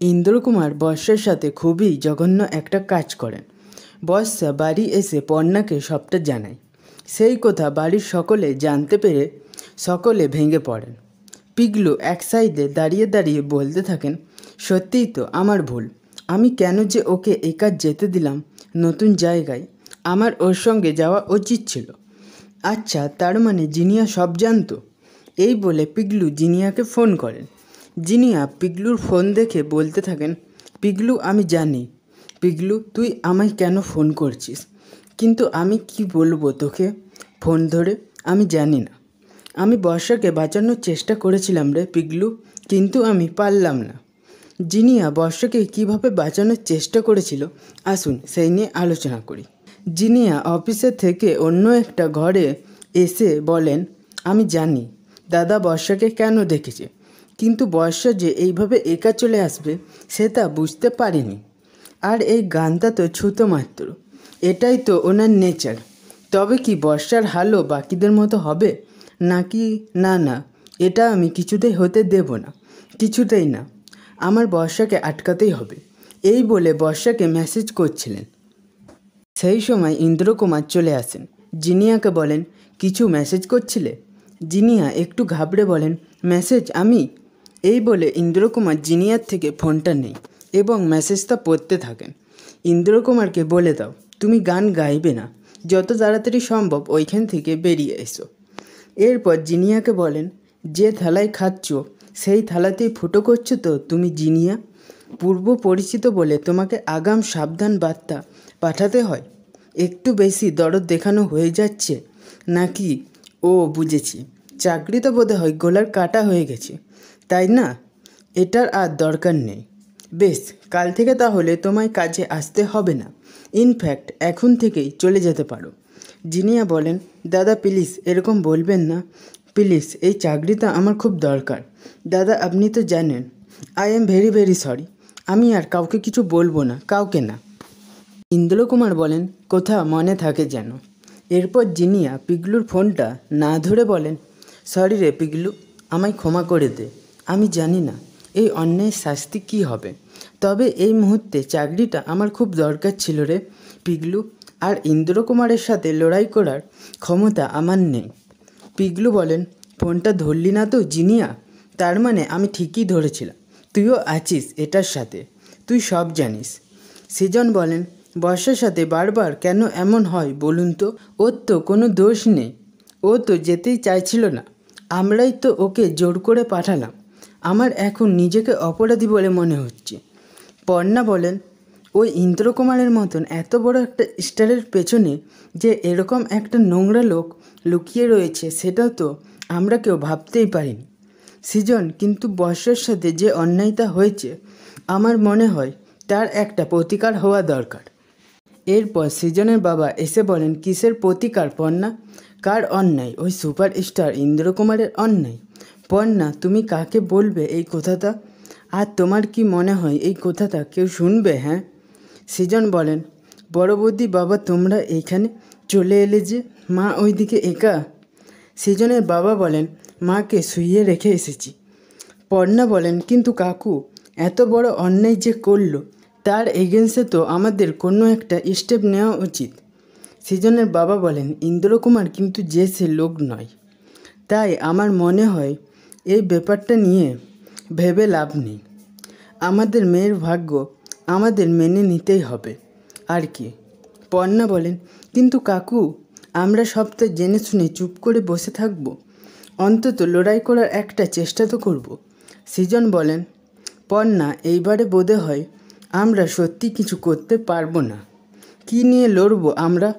ইন্দ্রকুমার বর্ষার সাথে খুবই জঘন্য একটা কাজ করেন। বর্ষা বাড়ি এসে পর্ণাকে সবটা জানায়। সেই কথা বাড়ির সকলে জানতে পেরে সকলে ভেঙে পড়েন। পিগলু এক সাইডে দাঁড়িয়ে দাঁড়িয়ে বলতে থাকেন, সত্যিই তো আমার ভুল। আমি কেন যে ওকে এই কাজ যেতে দিলাম? নতুন জায়গায় আমার ওর সঙ্গে যাওয়া উচিত ছিল। আচ্ছা, তার মানে জিনিয়া সব জানতো? এই বলে পিগলু জিনিয়াকে ফোন করেন। জিনিয়া পিগলুর ফোন দেখে বলতে থাকেন, পিগলু আমি জানি। পিগলু তুই আমায় কেন ফোন করছিস, কিন্তু আমি কি বলবো তোকে ফোন ধরে? আমি জানি না। আমি বর্ষাকে বাঁচানোর চেষ্টা করেছিলাম রে পিগলু, কিন্তু আমি পারলাম না। জিনিয়া বর্ষাকে কিভাবে বাঁচানোর চেষ্টা করেছিল আসুন সেই নিয়ে আলোচনা করি। জিনিয়া অফিসে থেকে অন্য একটা ঘরে এসে বলেন, আমি জানি দাদা বর্ষাকে কেন দেখেছে, কিন্তু বর্ষা যে এইভাবে একা চলে আসবে সেটা বুঝতে পারিনি। আর এই গানটা তো ছুতো মাত্র, এটাই তো ওনার নেচার। তবে কি বর্ষার হালও বাকিদের মতো হবে নাকি? না না, এটা আমি কিছুতেই হতে দেব না, কিছুতেই না। আমার বর্ষাকে আটকাতেই হবে। এই বলে বর্ষাকে মেসেজ করছিলেন। সেই সময় ইন্দ্রকুমার চলে আসেন। জিনিয়াকে বলেন, কিছু মেসেজ করছিলে? জিনিয়া একটু ঘাবড়ে বলেন, মেসেজ আমি? এই বলে ইন্দ্রকুমার জিনিয়ার থেকে ফোনটা নেই এবং মেসেজটা পড়তে থাকেন। ইন্দ্রকুমারকে বলে দাও তুমি গান গাইবে না, যত তাড়াতাড়ি সম্ভব ওইখান থেকে বেরিয়ে এসো। এরপর জিনিয়াকে বলেন, যে থালায় খাচ্ছ সেই থালাতেই ফুটো করছো তো তুমি জিনিয়া? পূর্ব পরিচিত বলে তোমাকে আগাম সাবধান বার্তা পাঠাতে হয়? একটু বেশি দরদ দেখানো হয়ে যাচ্ছে নাকি? ও বুঝেছি, চাকরিটা বোধহয় হয় গলার কাটা হয়ে গেছে, তাই না? এটার আর দরকার নেই। বেশ, কাল থেকে তাহলে তোমায় কাজে আসতে হবে না। ইনফ্যাক্ট এখন থেকেই চলে যেতে পারো। জিনিয়া বলেন, দাদা প্লিজ এরকম বলবেন না, প্লিজ, এই চাকরিটা আমার খুব দরকার। দাদা আপনি তো জানেন, I am very very sorry. আমি আর কাউকে কিছু বলবো না, কাউকে না। ইন্দ্রকুমার বলেন, কোথা মনে থাকে যেন। এরপর জিনিয়া পিগলুর ফোনটা না ধরে বলেন, সরি রে পিগলু, আমায় ক্ষমা করে দে। আমি জানি না এই অন্যায়ের শাস্তি কী হবে, তবে এই মুহূর্তে চাকরিটা আমার খুব দরকার ছিল রে পিগলু, আর ইন্দ্রকুমারের সাথে লড়াই করার ক্ষমতা আমার নেই। পিগলু বলেন, ফোনটা ধরলি না তো জিনিয়া? তার মানে আমি ঠিকই ধরেছিলাম, তুইও আছিস এটার সাথে, তুই সব জানিস। সৃজন বলেন, বর্ষার সাথে বারবার কেন এমন হয় বলুন তো? ওর তো কোনো দোষ নেই, ও তো যেতেই চাইছিল না, আমরাই তো ওকে জোর করে পাঠালাম। আমার এখন নিজেকে অপরাধী বলে মনে হচ্ছে। পর্ণা বলেন, ওই ইন্দ্রকুমারের মতন এত বড় একটা স্টারের পেছনে যে এরকম একটা নোংরা লোক লুকিয়ে রয়েছে সেটা তো আমরা কেউ ভাবতেই পারিনি। সৃজন, কিন্তু বর্ষার সাথে যে অন্যায়টা হয়েছে আমার মনে হয় তার একটা প্রতিকার হওয়া দরকার। এরপর সৃজনের বাবা এসে বলেন, কিসের প্রতিকার পর্ণা? কার অন্যায়? ওই সুপারস্টার ইন্দ্রকুমারের অন্যায়? পর্ণা, তুমি কাকে বলবে এই কথাটা? আর তোমার কি মনে হয় এই কথাটা কেউ শুনবে? হ্যাঁ? সৃজন বলেন, বড় বৌদি বাবা তোমরা এইখানে চলে এলে যে, মা ওইদিকে একা। সৃজনের বাবা বলেন, মাকে শুইয়ে রেখে এসেছি। পর্ণা বলেন, কিন্তু কাকু এত বড় অন্যায় যে করলো তার এগেন্সে তো আমাদের কোনো একটা স্টেপ নেওয়া উচিত। সৃজনের বাবা বলেন, ইন্দ্রকুমার কিন্তু যে সে লোক নয়, তাই আমার মনে হয় এই ব্যাপারটা নিয়ে ভেবে লাভ নেই। আমাদের মেয়ের ভাগ্য আমাদের মেনে নিতেই হবে আর কি। পর্ণা বলেন, কিন্তু কাকু আমরা সবটা জেনে শুনে চুপ করে বসে থাকবো? অন্তত লড়াই করার একটা চেষ্টা তো করব। সৃজন বলেন, পর্ণা এইবারে বোধ হয় আমরা সত্যি কিছু করতে পারবো না। কী নিয়ে লড়বো আমরা?